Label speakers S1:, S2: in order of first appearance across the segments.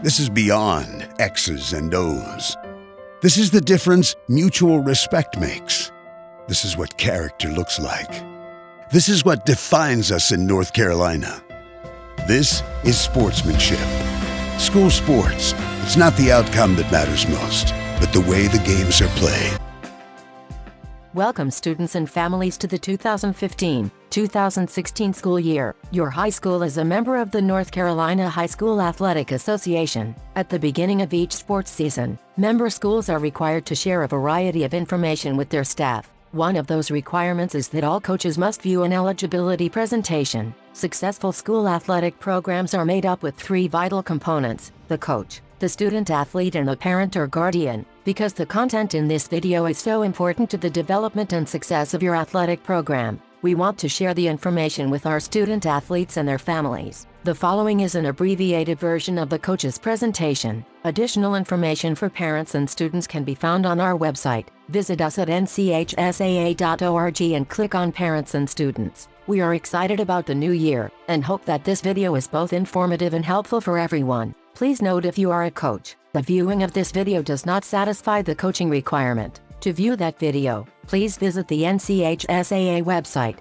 S1: This is beyond X's and O's. This is the difference mutual respect makes. This is what character looks like. This is what defines us in North Carolina. This is sportsmanship. School sports, it's not the outcome that matters most, but the way the games are played.
S2: Welcome students and families to the 2015-2016 school year. Your high school is a member of the North Carolina High School Athletic Association. At the beginning of each sports season, member schools are required to share a variety of information with their staff. One of those requirements is that all coaches must view an eligibility presentation. Successful school athletic programs are made up with three vital components: the coach, the student athlete, and the parent or guardian. Because the content in this video is so important to the development and success of your athletic program, we want to share the information with our student athletes and their families. The following is an abbreviated version of the coach's presentation. Additional information for parents and students can be found on our website. Visit us at nchsaa.org and click on Parents and Students. We are excited about the new year and hope that this video is both informative and helpful for everyone. Please note, if you are a coach, the viewing of this video does not satisfy the coaching requirement. To view that video, please visit the NCHSAA website.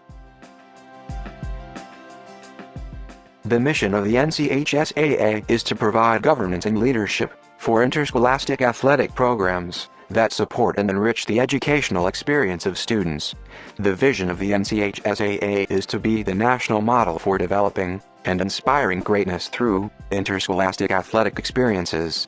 S3: The mission of the NCHSAA is to provide governance and leadership for interscholastic athletic programs that support and enrich the educational experience of students. The vision of the NCHSAA is to be the national model for developing and inspiring greatness through interscholastic athletic experiences.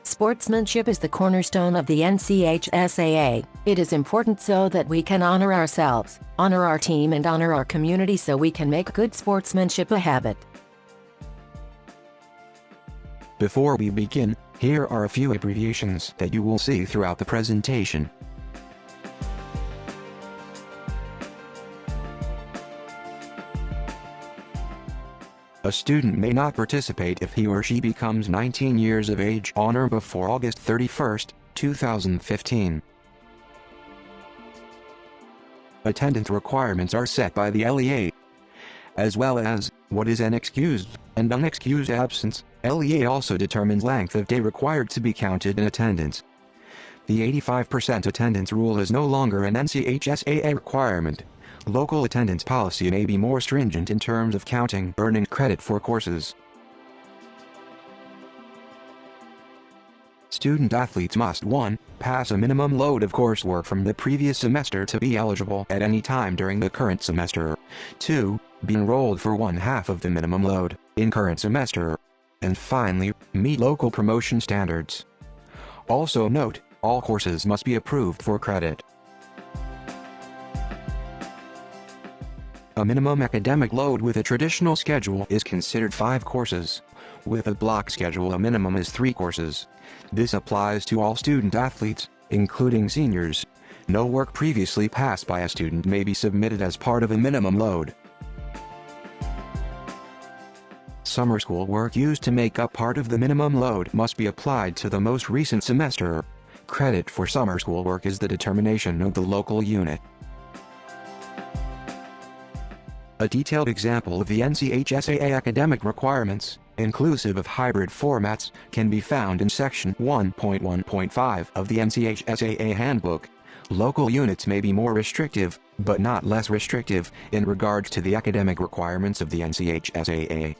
S2: Sportsmanship is the cornerstone of the NCHSAA. It is important so that we can honor ourselves, honor our team, and honor our community, so we can make good sportsmanship a habit.
S3: Before we begin, here are a few abbreviations that you will see throughout the presentation. A student may not participate if he or she becomes 19 years of age on or before August 31, 2015. Attendance requirements are set by the LEA, as well as what is an excused and unexcused absence. LEA also determines length of day required to be counted in attendance. The 85% attendance rule is no longer an NCHSAA requirement. Local attendance policy may be more stringent in terms of counting earning credit for courses. Student athletes must 1. Pass a minimum load of coursework from the previous semester to be eligible at any time during the current semester. 2. Be enrolled for 1/2 of the minimum load in current semester. And finally, meet local promotion standards. Also note, all courses must be approved for credit. A minimum academic load with a traditional schedule is considered 5 courses. With a block schedule, a minimum is 3 courses. This applies to all student athletes, including seniors. No work previously passed by a student may be submitted as part of a minimum load. Summer school work used to make up part of the minimum load must be applied to the most recent semester. Credit for summer school work is the determination of the local unit. A detailed example of the NCHSAA academic requirements, inclusive of hybrid formats, can be found in Section 1.1.5 of the NCHSAA Handbook. Local units may be more restrictive, but not less restrictive, in regards to the academic requirements of the NCHSAA.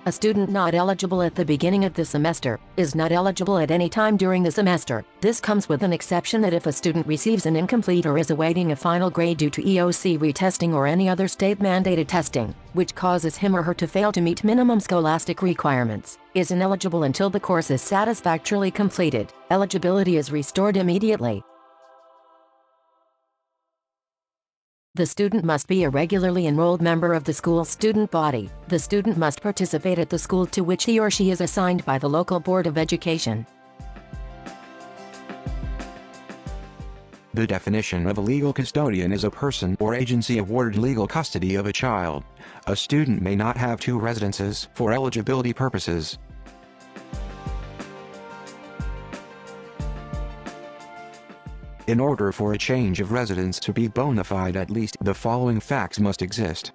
S2: A student not eligible at the beginning of the semester is not eligible at any time during the semester. This comes with an exception that if a student receives an incomplete or is awaiting a final grade due to EOC retesting or any other state-mandated testing, which causes him or her to fail to meet minimum scholastic requirements, is ineligible until the course is satisfactorily completed. Eligibility is restored immediately. The student must be a regularly enrolled member of the school's student body. The student must participate at the school to which he or she is assigned by the local Board of Education.
S3: The definition of a legal custodian is a person or agency awarded legal custody of a child. A student may not have 2 residences for eligibility purposes. In order for a change of residence to be bona fide, at least the following facts must exist.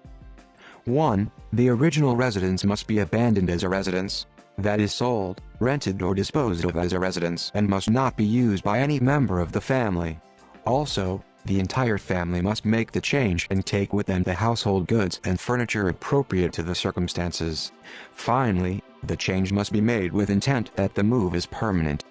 S3: 1. The original residence must be abandoned as a residence, that is sold, rented or disposed of as a residence, and must not be used by any member of the family. Also, the entire family must make the change and take with them the household goods and furniture appropriate to the circumstances. Finally, the change must be made with intent that the move is permanent.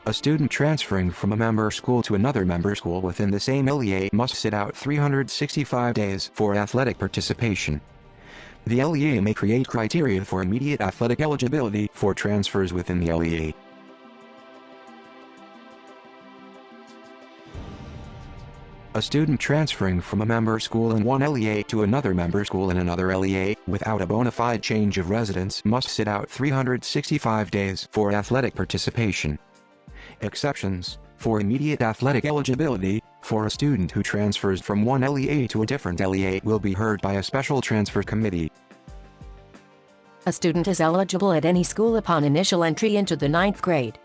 S3: A student transferring from a member school to another member school within the same LEA must sit out 365 days for athletic participation. The LEA may create criteria for immediate athletic eligibility for transfers within the LEA. A student transferring from a member school in one LEA to another member school in another LEA without a bona fide change of residence must sit out 365 days for athletic participation. Exceptions for immediate athletic eligibility for a student who transfers from one LEA to a different LEA will be heard by a special transfer committee.
S2: A student is eligible at any school upon initial entry into the 9th grade.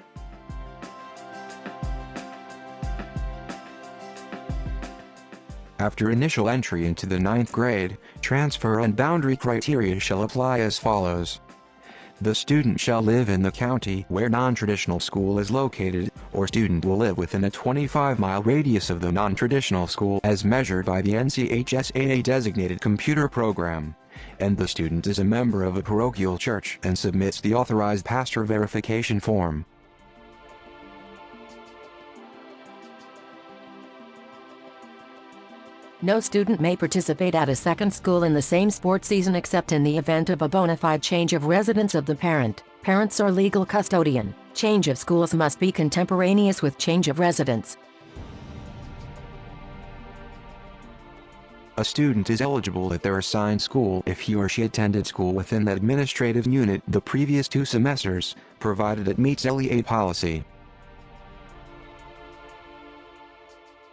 S3: After initial entry into the 9th grade, transfer and boundary criteria shall apply as follows. The student shall live in the county where non-traditional school is located, or student will live within a 25-mile radius of the non-traditional school as measured by the NCHSAA designated computer program, and the student is a member of a parochial church and submits the authorized pastor verification form.
S2: No student may participate at a second school in the same sports season except in the event of a bona fide change of residence of the parent, parents or legal custodian. Change of schools must be contemporaneous with change of residence.
S3: A student is eligible at their assigned school if he or she attended school within the administrative unit the previous 2 semesters, provided it meets LEA policy.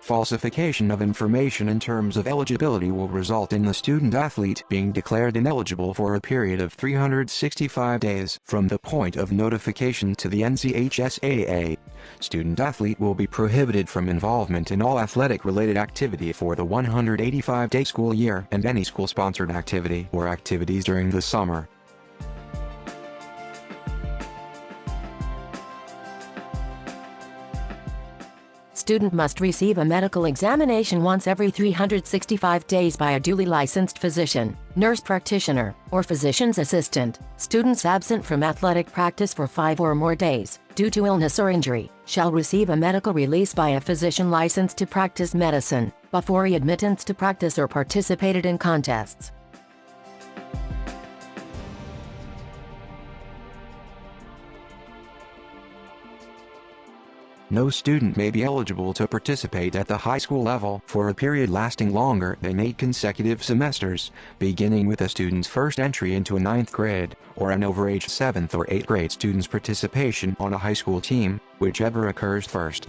S3: Falsification of information in terms of eligibility will result in the student-athlete being declared ineligible for a period of 365 days from the point of notification to the NCHSAA. Student-athlete will be prohibited from involvement in all athletic-related activity for the 185-day school year and any school-sponsored activity or activities during the summer.
S2: Student must receive a medical examination once every 365 days by a duly licensed physician, nurse practitioner, or physician's assistant. Students absent from athletic practice for 5 or more days, due to illness or injury, shall receive a medical release by a physician licensed to practice medicine, before admittance to practice or participated in contests.
S3: No student may be eligible to participate at the high school level for a period lasting longer than 8 consecutive semesters, beginning with a student's first entry into a 9th grade, or an overage 7th or 8th grade student's participation on a high school team, whichever occurs first.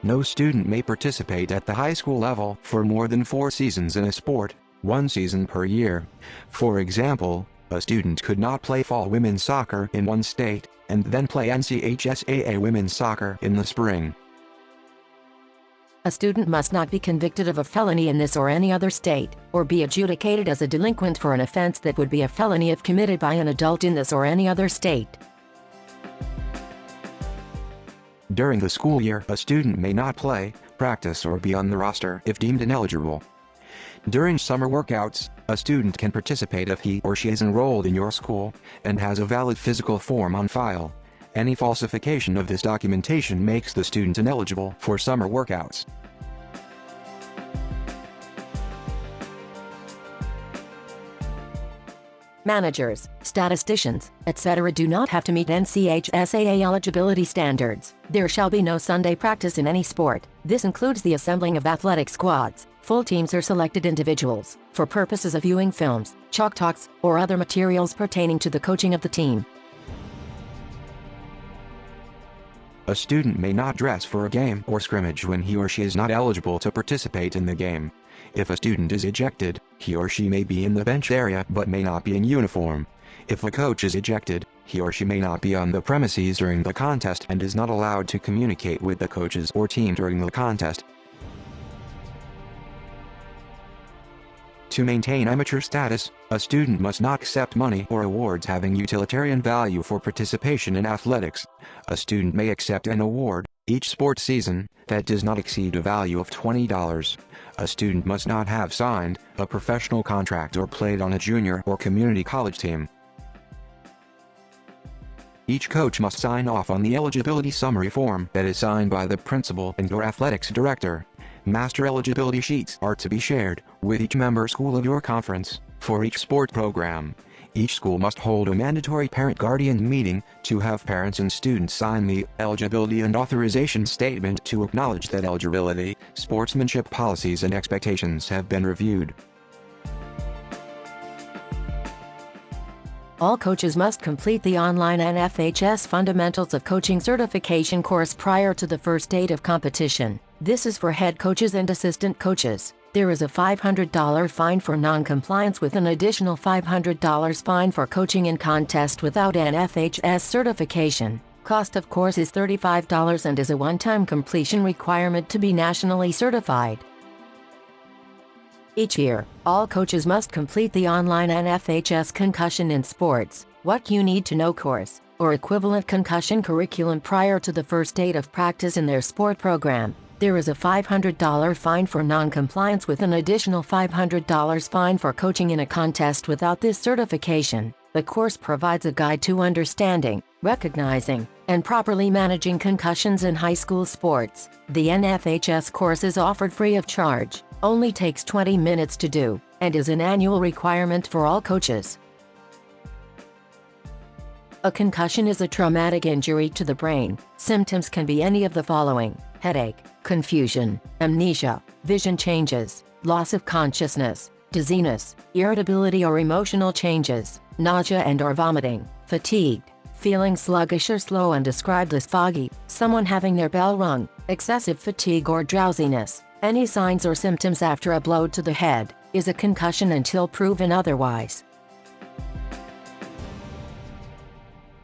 S3: No student may participate at the high school level for more than 4 seasons in a sport, 1 season per year. For example, a student could not play fall women's soccer in one state, and then play NCHSAA women's soccer in the spring.
S2: A student must not be convicted of a felony in this or any other state, or be adjudicated as a delinquent for an offense that would be a felony if committed by an adult in this or any other state.
S3: During the school year, a student may not play, practice or be on the roster if deemed ineligible. During summer workouts, a student can participate if he or she is enrolled in your school and has a valid physical form on file. Any falsification of this documentation makes the student ineligible for summer workouts.
S2: Managers, statisticians, etc. do not have to meet NCHSAA eligibility standards. There shall be no Sunday practice in any sport. This includes the assembling of athletic squads, full teams or selected individuals, for purposes of viewing films, chalk talks, or other materials pertaining to the coaching of the team.
S3: A student may not dress for a game or scrimmage when he or she is not eligible to participate in the game. If a student is ejected, he or she may be in the bench area but may not be in uniform. If a coach is ejected, he or she may not be on the premises during the contest and is not allowed to communicate with the coaches or team during the contest. To maintain amateur status, a student must not accept money or awards having utilitarian value for participation in athletics. A student may accept an award, each sports season, that does not exceed a value of $20. A student must not have signed a professional contract or played on a junior or community college team. Each coach must sign off on the eligibility summary form that is signed by the principal and/or athletics director. Master eligibility sheets are to be shared with each member school of your conference for each sport program. Each school must hold a mandatory parent-guardian meeting to have parents and students sign the eligibility and authorization statement to acknowledge that eligibility, sportsmanship policies and expectations have been reviewed.
S2: All coaches must complete the online NFHS Fundamentals of Coaching certification course prior to the first date of competition. This is for head coaches and assistant coaches. There is a $500 fine for non-compliance with an additional $500 fine for coaching in contest without NFHS certification. Cost of course is $35 and is a one-time completion requirement to be nationally certified. Each year, all coaches must complete the online NFHS Concussion in Sports, What You Need to Know course, or equivalent concussion curriculum prior to the first date of practice in their sport program. There is a $500 fine for non-compliance with an additional $500 fine for coaching in a contest without this certification. The course provides a guide to understanding, recognizing, and properly managing concussions in high school sports. The NFHS course is offered free of charge, only takes 20 minutes to do, and is an annual requirement for all coaches. A concussion is a traumatic injury to the brain. Symptoms can be any of the following: headache, confusion, amnesia, vision changes, loss of consciousness, dizziness, irritability or emotional changes, nausea and/or vomiting, fatigue, feeling sluggish or slow and described as foggy, someone having their bell rung, excessive fatigue or drowsiness. Any signs or symptoms after a blow to the head is a concussion until proven otherwise.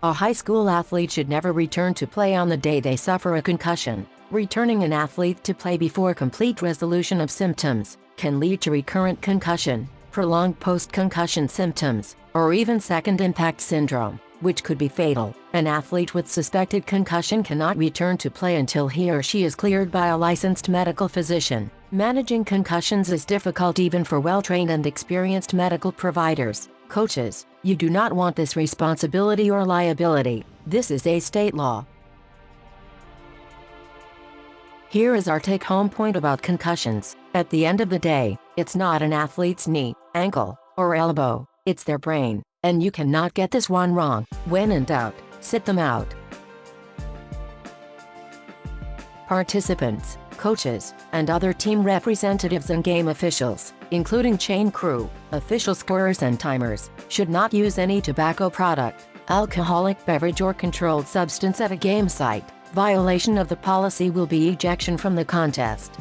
S2: A high school athlete should never return to play on the day they suffer a concussion. Returning an athlete to play before complete resolution of symptoms can lead to recurrent concussion, prolonged post-concussion symptoms, or even second impact syndrome, which could be fatal. An athlete with suspected concussion cannot return to play until he or she is cleared by a licensed medical physician. Managing concussions is difficult even for well-trained and experienced medical providers. Coaches, you do not want this responsibility or liability. This is a state law. Here is our take-home point about concussions. At the end of the day, it's not an athlete's knee, ankle, or elbow, it's their brain, and you cannot get this one wrong. When in doubt, sit them out. Participants, coaches, and other team representatives and game officials, including chain crew, official scorers and timers, should not use any tobacco product, alcoholic beverage or controlled substance at a game site. Violation of the policy will be ejection from the contest.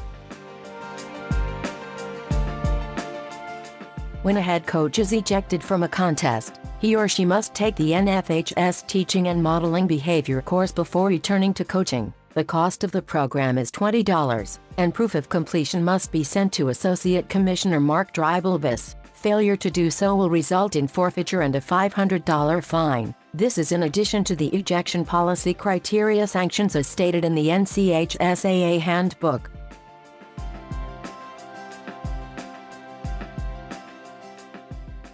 S2: When a head coach is ejected from a contest, he or she must take the NFHS Teaching and Modeling Behavior course before returning to coaching. The cost of the program is $20, and proof of completion must be sent to Associate Commissioner Mark Dreibelbus. Failure to do so will result in forfeiture and a $500 fine. This is in addition to the ejection policy criteria sanctions as stated in the NCHSAA Handbook.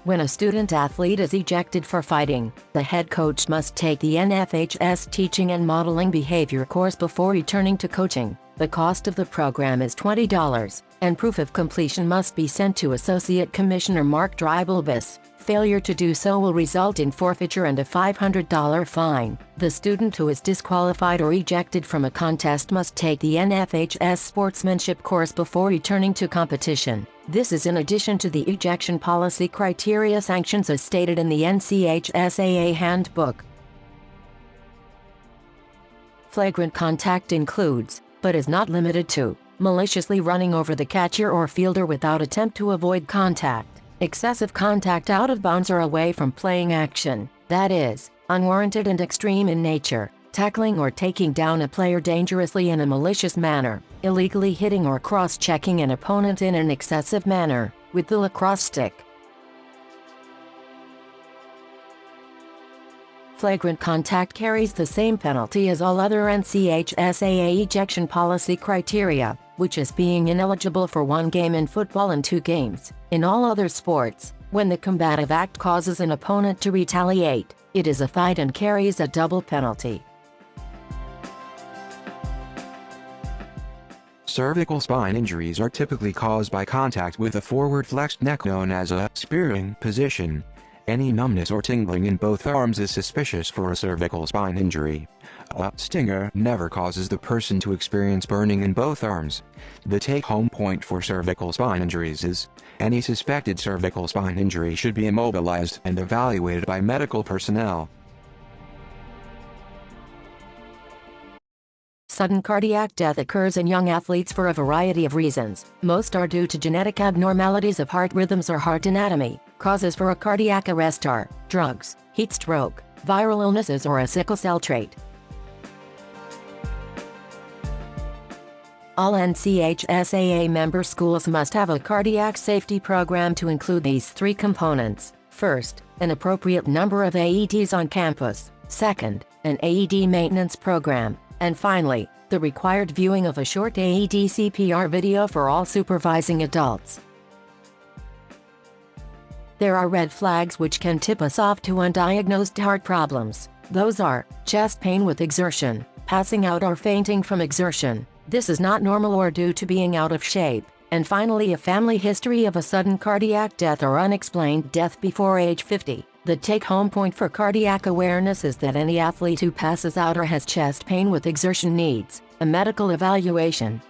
S2: When a student athlete is ejected for fighting, the head coach must take the NFHS Teaching and Modeling Behavior course before returning to coaching. The cost of the program is $20, and proof of completion must be sent to Associate Commissioner Mark Dreibelbus. Failure to do so will result in forfeiture and a $500 fine. The student who is disqualified or ejected from a contest must take the NFHS Sportsmanship course before returning to competition. This is in addition to the ejection policy criteria sanctions as stated in the NCHSAA Handbook. Flagrant contact includes, but is not limited to, maliciously running over the catcher or fielder without attempt to avoid contact, Excessive contact out of bounds or away from playing action, that is, unwarranted and extreme in nature, tackling or taking down a player dangerously in a malicious manner, illegally hitting or cross-checking an opponent in an excessive manner, with the lacrosse stick. Flagrant contact carries the same penalty as all other NCHSAA ejection policy criteria, which is being ineligible for 1 game in football and 2 games in all other sports. When the combative act causes an opponent to retaliate, it is a fight and carries a double penalty.
S3: Cervical spine injuries are typically caused by contact with a forward flexed neck known as a spearing position. Any numbness or tingling in both arms is suspicious for a cervical spine injury. A stinger never causes the person to experience burning in both arms. The take-home point for cervical spine injuries is, any suspected cervical spine injury should be immobilized and evaluated by medical personnel.
S2: Sudden cardiac death occurs in young athletes for a variety of reasons. Most are due to genetic abnormalities of heart rhythms or heart anatomy. Causes for a cardiac arrest are drugs, heat stroke, viral illnesses, or a sickle cell trait. All NCHSAA member schools must have a cardiac safety program to include these 3 components. First, an appropriate number of AEDs on campus. Second, an AED maintenance program. And finally, the required viewing of a short AED CPR video for all supervising adults. There are red flags which can tip us off to undiagnosed heart problems. Those are chest pain with exertion, passing out or fainting from exertion. This is not normal or due to being out of shape. And finally, a family history of a sudden cardiac death or unexplained death before age 50. The take-home point for cardiac awareness is that any athlete who passes out or has chest pain with exertion needs a medical evaluation.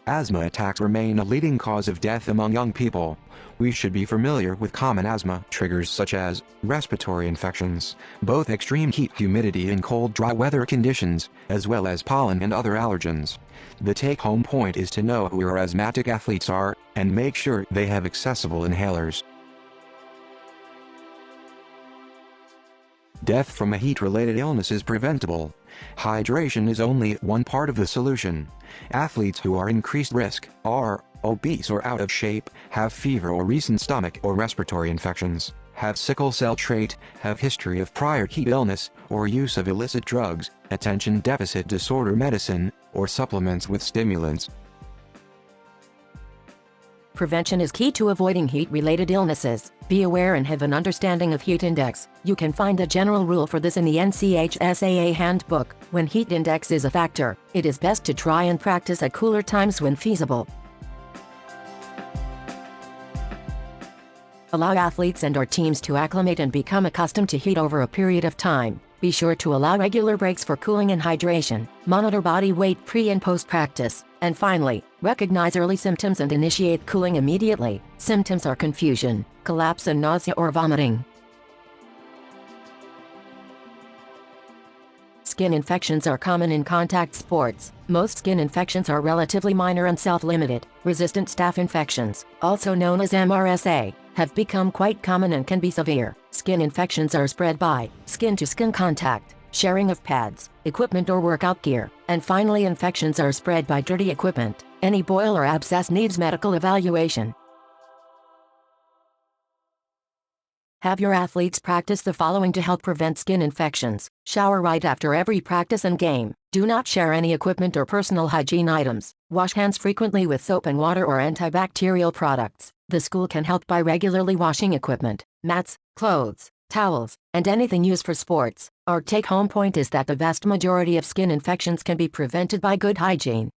S3: Asthma attacks remain a leading cause of death among young people. We should be familiar with common asthma triggers such as respiratory infections, both extreme heat, humidity, and cold, dry weather conditions, as well as pollen and other allergens. The take-home point is to know who your asthmatic athletes are, and make sure they have accessible inhalers. Death from a heat-related illness is preventable. Hydration is only one part of the solution. Athletes who are increased risk, are obese or out of shape, have fever or recent stomach or respiratory infections, have sickle cell trait, have history of prior heat illness, or use of illicit drugs, attention deficit disorder medicine, or supplements with stimulants.
S2: Prevention is key to avoiding heat-related illnesses. Be aware and have an understanding of heat index. You can find the general rule for this in the NCHSAA handbook. When heat index is a factor, it is best to try and practice at cooler times when feasible. Allow athletes and/or teams to acclimate and become accustomed to heat over a period of time. Be sure to allow regular breaks for cooling and hydration. Monitor body weight pre- and post-practice. And finally, recognize early symptoms and initiate cooling immediately. Symptoms are confusion, collapse, and nausea or vomiting. Skin infections are common in contact sports. Most skin infections are relatively minor and self-limited. Resistant staph infections, also known as MRSA, have become quite common and can be severe. Skin infections are spread by skin-to-skin contact, sharing of pads, equipment or workout gear, and finally infections are spread by dirty equipment. Any boil or abscess needs medical evaluation. Have your athletes practice the following to help prevent skin infections. Shower right after every practice and game. Do not share any equipment or personal hygiene items. Wash hands frequently with soap and water or antibacterial products. The school can help by regularly washing equipment, mats, clothes, towels, and anything used for sports. Our take-home point is that the vast majority of skin infections can be prevented by good hygiene.